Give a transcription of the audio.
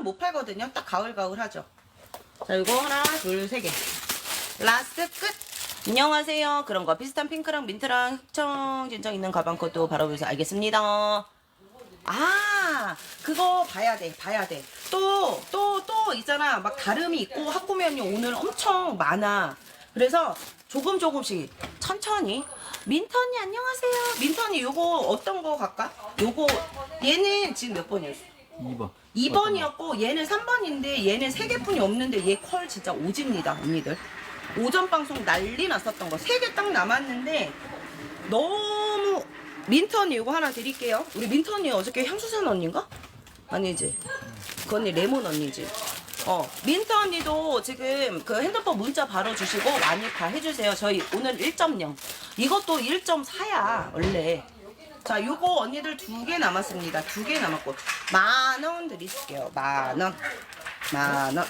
못 팔거든요. 딱 가을가을 하죠. 자, 이거 하나, 둘, 세 개. 라스트 끝. 안녕하세요. 그런 거 비슷한 핑크랑 민트랑 흑청 진청 있는 가방 것도 바로 보세요. 알겠습니다. 아, 그거 봐야 돼. 또 있잖아. 막 다름이 있고 학구면이 오늘 엄청 많아. 그래서 조금씩 천천히. 민트 언니 안녕하세요. 민트 언니 요거 어떤 거 갈까? 요거 얘는 지금 몇 번이었어? 2번. 2번이었고 얘는 3번인데 얘는 3개뿐이 없는데 얘 컬 진짜 오집니다 언니들. 오전 방송 난리 났었던 거 3개 딱 남았는데 너무. 민트 언니 이거 하나 드릴게요. 우리 민트 언니 어저께 향수산 언니인가? 아니지, 그 언니 레몬 언니지. 민트 언니도 지금 그 핸드폰 문자 바로 주시고 많이 다 해주세요. 저희 오늘 1.0 이것도 1.4야 원래. 자, 요거 언니들 2개 남았습니다. 2개 남았고 10,000원 드릴게요. 10,000원.